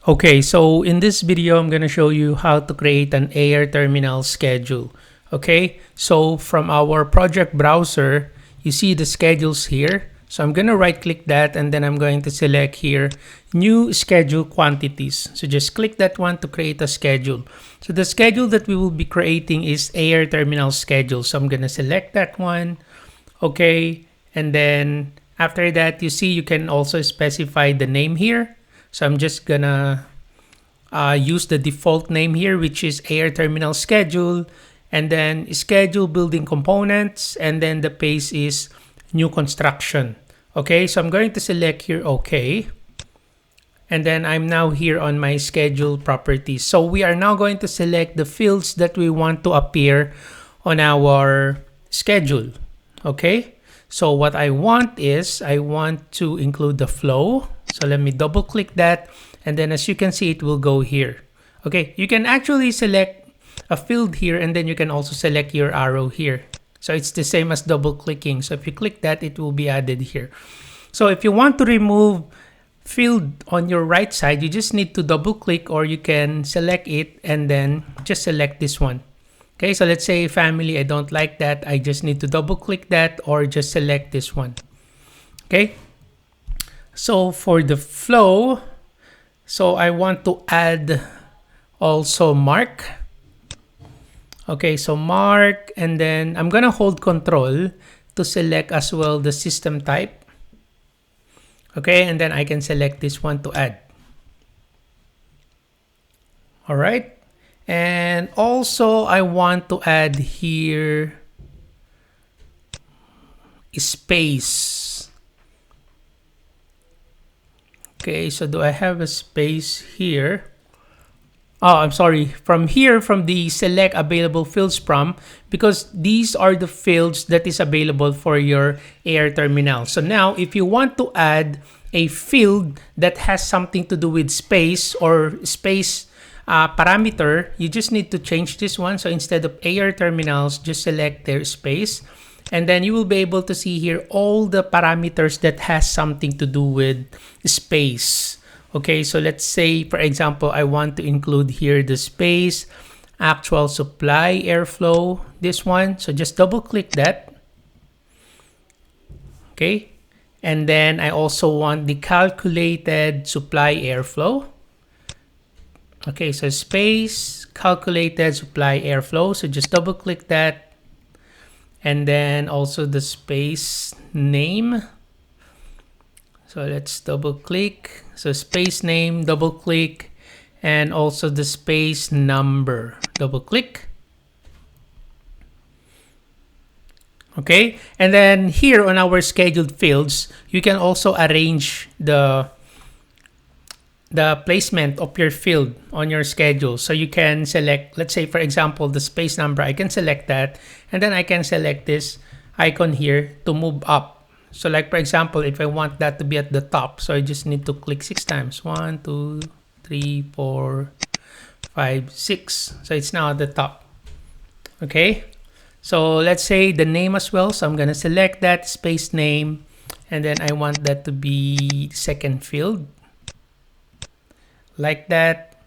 Okay, so in this video, I'm going to show you how to create an AR terminal schedule. Okay, so from our project browser, you see the schedules here. So I'm going to right click that and then I'm going to select here, new schedule quantities. So just click that one to create a schedule. So the schedule that we will be creating is AR terminal schedule. So I'm going to select that one. Okay, and then after that, you see you can also specify the name here. So I'm just gonna use the default name here, which is AR terminal schedule, and then schedule building components, and then the pace is new construction. Okay, so I'm going to select here OK, and then I'm now here on my schedule properties. So we are now going to select the fields that we want to appear on our schedule. Okay, so what I want is I want to include the flow. So let me double click that, and then as you can see, it will go here. Okay, you can actually select a field here, and then you can also select your arrow here. So it's the same as double clicking. So if you click that, it will be added here. So if you want to remove field on your right side, you just need to double click, or you can select it and then just select this one. Okay, so let's say family, I don't like that. I just need to double click that or just select this one. Okay. So for the flow, so I want to add also mark. Okay, so mark, and then I'm gonna hold control to select as well the system type. Okay, and then I can select this one to add. All right, and also I want to add here space. Okay, so do I have a space here? Oh, I'm sorry. From here, from the select available fields prompt, because these are the fields that is available for your AR terminal. So now, if you want to add a field that has something to do with space or space parameter, you just need to change this one. So instead of AR terminals, just select their space. And then you will be able to see here all the parameters that has something to do with space. Okay, so let's say, for example, I want to include here the space, actual supply, airflow, this one. So just double click that. Okay, and then I also want the calculated supply airflow. Okay, so space, calculated supply airflow. So just double click that. And then also the space name. So let's double click. So space name, double click, and also the space number, double click. Okay, and then here on our scheduled fields, you can also arrange the placement of your field on your schedule. So you can select, let's say for example, the space number, I can select that, and then I can select this icon here to move up. So like for example, if I want that to be at the top, so I just need to click 6 times. 1, 2, 3, 4, 5, 6. So it's now at the top. Okay. So let's say the name as well. So I'm going to select that space name, and then I want that to be second field. Like that.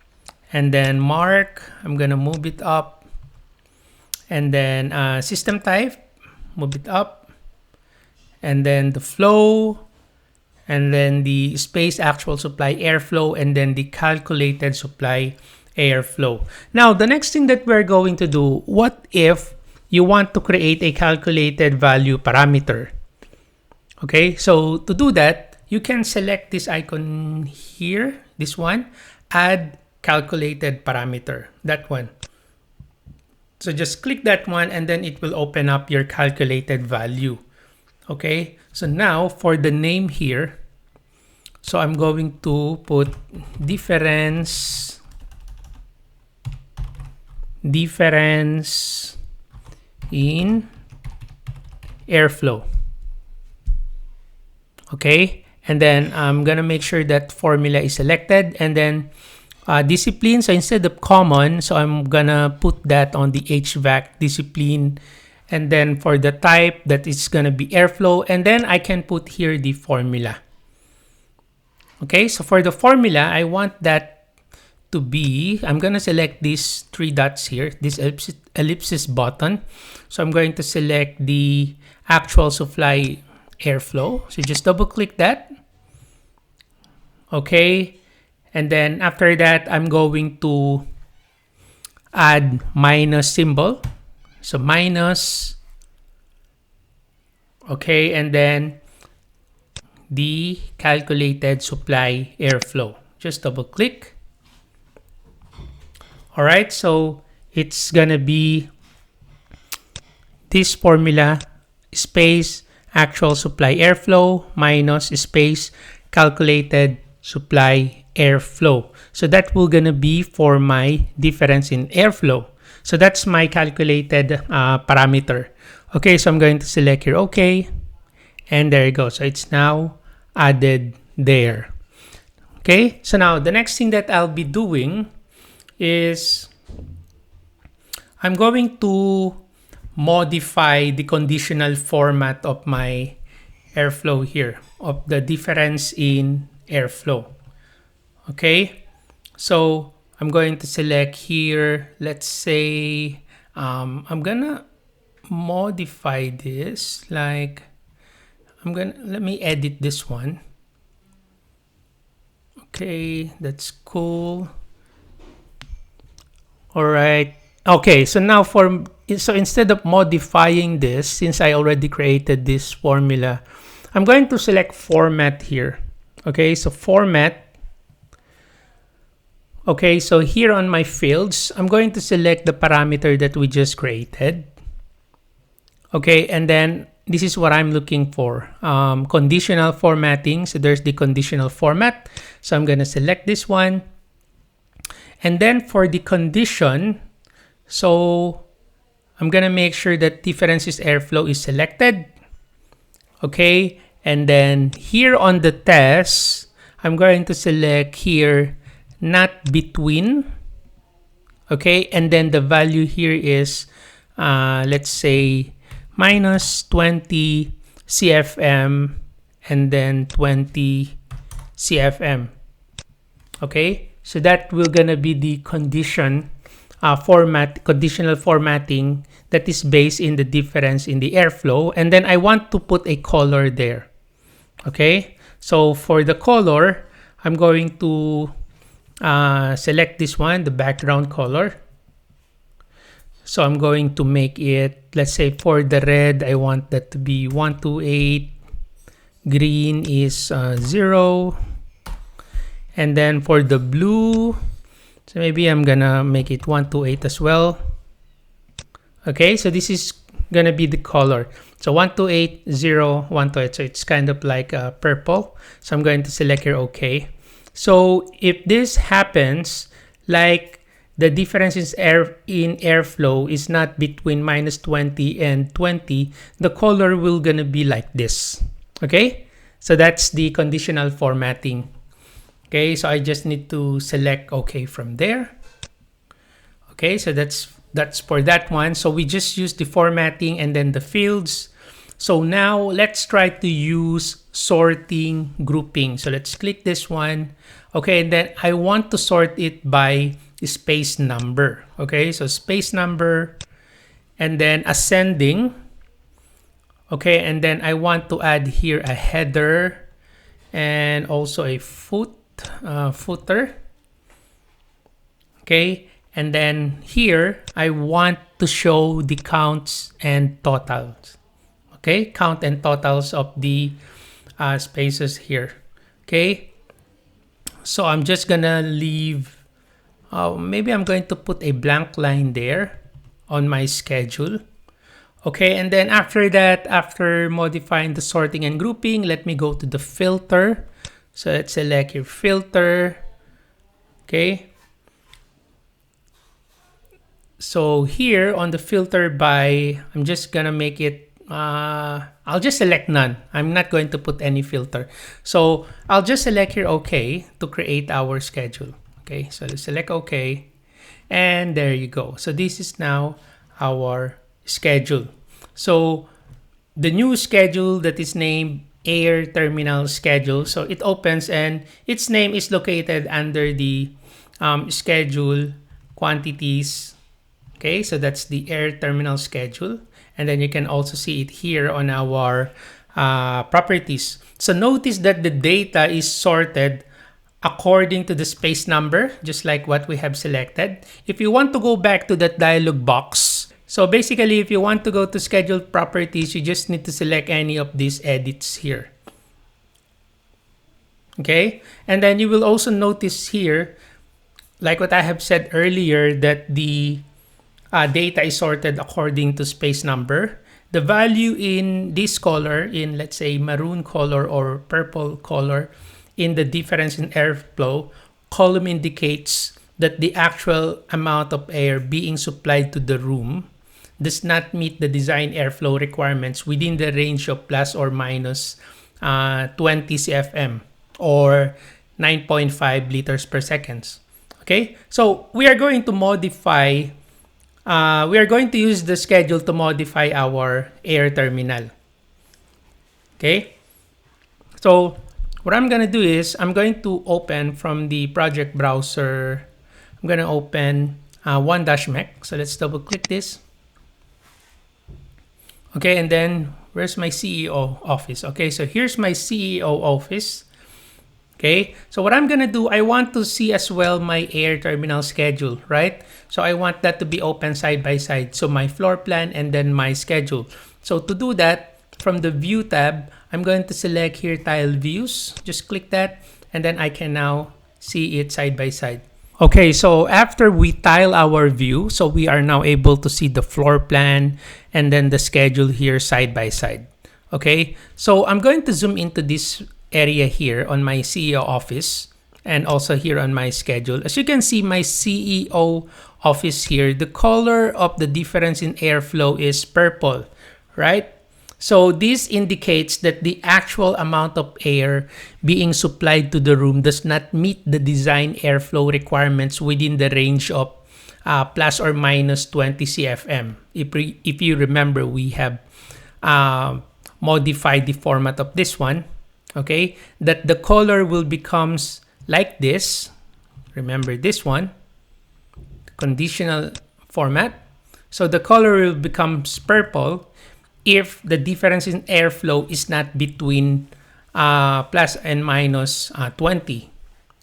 And then mark, I'm going to move it up. And then system type, move it up. And then the flow, and then the space actual supply airflow, and then the calculated supply airflow. Now, the next thing that we're going to do, what if you want to create a calculated value parameter? Okay, so to do that, you can select this icon here, this one, add calculated parameter, that one. So just click that one, and then it will open up your calculated value. Okay, so now for the name here, so I'm going to put difference in airflow. Okay, and then I'm gonna make sure that formula is selected, and then discipline. So instead of common, so I'm gonna put that on the HVAC discipline. And then for the type, that is going to be airflow. And then I can put here the formula. Okay, so for the formula, I want that to be, I'm going to select these three dots here, this ellipsis button. So I'm going to select the actual supply airflow. So just double click that. Okay. And then after that, I'm going to add minus symbol. So minus. Okay. And then the calculated supply airflow. Just double click. All right. So it's going to be this formula space actual supply airflow minus space calculated supply airflow. So that will gonna be for my difference in airflow. So that's my calculated parameter. Okay, so I'm going to select here OK, and there you go. So it's now added there. Okay, so now the next thing that I'll be doing is I'm going to modify the conditional format of my airflow here, of the difference in airflow. Okay, so I'm going to select here, let's say I'm gonna modify this, like let me edit this one. Okay, that's cool. All right. Okay, so now so instead of modifying this, since I already created this formula, I'm going to select format here. Okay, so format. Okay, so here on my fields, I'm going to select the parameter that we just created. Okay, and then this is what I'm looking for. Conditional formatting. So there's the conditional format. So I'm going to select this one. And then for the condition, so I'm going to make sure that differences airflow is selected. Okay, and then here on the test, I'm going to select here not between. Okay, and then the value here is let's say minus 20 CFM and then 20 CFM. Okay, so that will gonna be the conditional formatting that is based in the difference in the airflow. And then I want to put a color there. Okay, so for the color, I'm going to select this one, the background color. So I'm going to make it, let's say for the red, I want that to be 128. Green is 0. And then for the blue, so maybe I'm gonna make it 128 as well. Okay, so this is gonna be the color. So 128, 0, 128. So it's kind of like purple. So I'm going to select here OK. So if this happens, like the difference in airflow is not between minus 20 and 20, the color will gonna be like this. Okay, so that's the conditional formatting. Okay, so I just need to select OK from there. Okay, so that's for that one. So we just use the formatting and then the fields. So now let's try to use sorting grouping. So let's click this one. Okay, and then I want to sort it by space number. Okay, so space number and then ascending. Okay, and then I want to add here a header and also a footer. Okay, and then here I want to show the counts and totals. Okay, count and totals of the spaces here. Okay, so I'm just gonna leave, maybe I'm going to put a blank line there on my schedule. Okay, and then after that, after modifying the sorting and grouping, let me go to the filter. So let's select your filter. Okay, so here on the filter by, I'm just gonna make it I'll just select none. I'm not going to put any filter. So I'll just select here OK to create our schedule. Okay, so let's select OK. And there you go. So this is now our schedule. So the new schedule that is named Air Terminal Schedule. So it opens and its name is located under the schedule quantities. Okay, so that's the air terminal schedule. And then you can also see it here on our properties. So notice that the data is sorted according to the space number, just like what we have selected. If you want to go back to that dialog box, so basically if you want to go to scheduled properties, you just need to select any of these edits here. Okay, and then you will also notice here, like what I have said earlier, that the data is sorted according to space number. The value in this color, in let's say maroon color or purple color, in the difference in airflow column indicates that the actual amount of air being supplied to the room does not meet the design airflow requirements within the range of plus or minus 20 CFM or 9.5 liters per second. Okay, so we are going to modify, we are going to use the schedule to modify our air terminal. Okay, so what I'm going to do is I'm going to open from the project browser. I'm going to open one-mec. So let's double click this. Okay, and then where's my CEO office? Okay, so here's my CEO office. Okay, so what I'm gonna do, I want to see as well my air terminal schedule, right? So I want that to be open side by side. So my floor plan and then my schedule. So to do that, from the view tab, I'm going to select here tile views. Just click that and then I can now see it side by side. Okay, so after we tile our view, so we are now able to see the floor plan and then the schedule here side by side. Okay, so I'm going to zoom into this area here on my CEO office and also here on my schedule. As you can see, my CEO office here, the color of the difference in airflow is purple, right? So this indicates that the actual amount of air being supplied to the room does not meet the design airflow requirements within the range of plus or minus 20 CFM. If you remember, we have modified the format of this one. Okay, that the color will becomes like this. Remember this one, conditional format. So the color will becomes purple if the difference in airflow is not between plus and minus 20.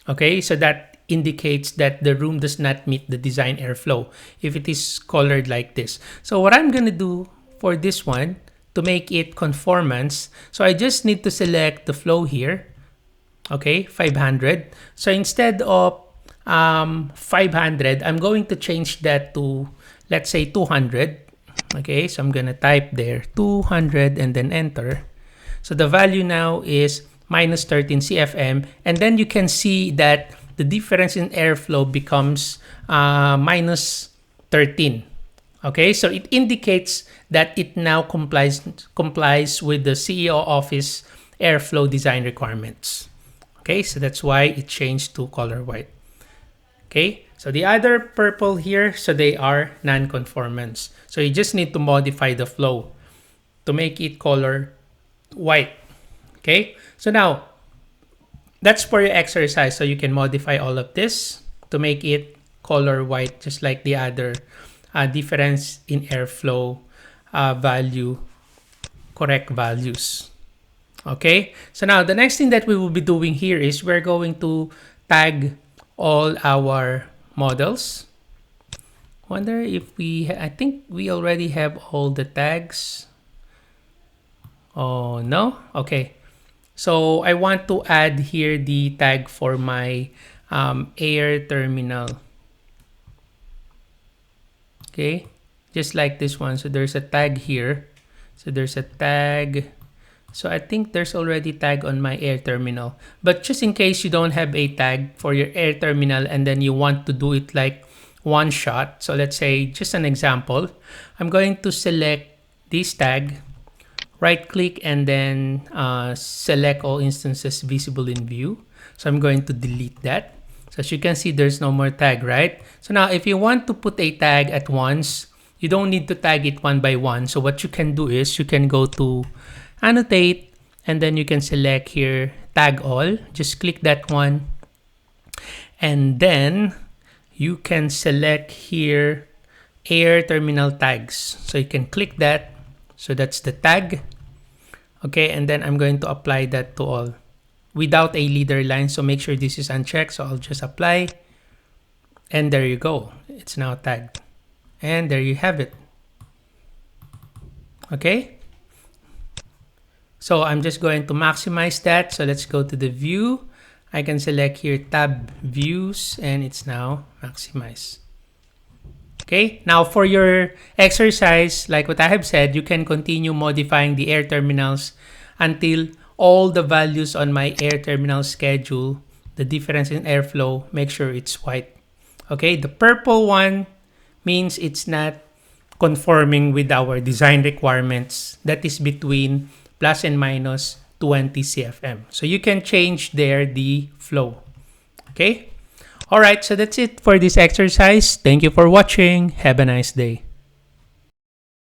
Okay, so that indicates that the room does not meet the design airflow if it is colored like this. So what I'm gonna do for this one, to make it conformance, so I just need to select the flow here. Okay, 500. So instead of 500, I'm going to change that to, let's say, 200. Okay, so I'm gonna type there 200 and then enter. So the value now is minus 13 CFM, and then you can see that the difference in airflow becomes minus 13. Okay, so it indicates that it now complies with the CEO office airflow design requirements. Okay, so that's why it changed to color white. Okay, so the other purple here, so they are non-conformance. So you just need to modify the flow to make it color white. Okay, so now that's for your exercise. So you can modify all of this to make it color white, just like the other difference in airflow value, correct values. Okay, so now the next thing that we will be doing here is we're going to tag all our models. Wonder if I think we already have all the tags. Oh no, okay. So I want to add here the tag for my air terminal. Okay, just like this one. So there's a tag here. So there's a tag. So I think there's already tag on my air terminal. But just in case you don't have a tag for your air terminal and then you want to do it like one shot. So let's say, just an example, I'm going to select this tag, right click, and then select all instances visible in view. So I'm going to delete that. So as you can see, there's no more tag, right? So now if you want to put a tag at once, you don't need to tag it one by one. So what you can do is you can go to annotate and then you can select here tag all. Just click that one. And then you can select here air terminal tags. So you can click that. So that's the tag. Okay, and then I'm going to apply that to all without a leader line. So make sure this is unchecked. So I'll just apply. And there you go. It's now tagged. And there you have it. Okay. So I'm just going to maximize that. So let's go to the view. I can select here tab views and it's now maximized. Okay, now for your exercise, like what I have said, you can continue modifying the air terminals until all the values on my air terminal schedule, the difference in airflow, make sure it's white. Okay, the purple one means it's not conforming with our design requirements. That is between plus and minus 20 CFM. So you can change there the flow. Okay. All right. So that's it for this exercise. Thank you for watching. Have a nice day.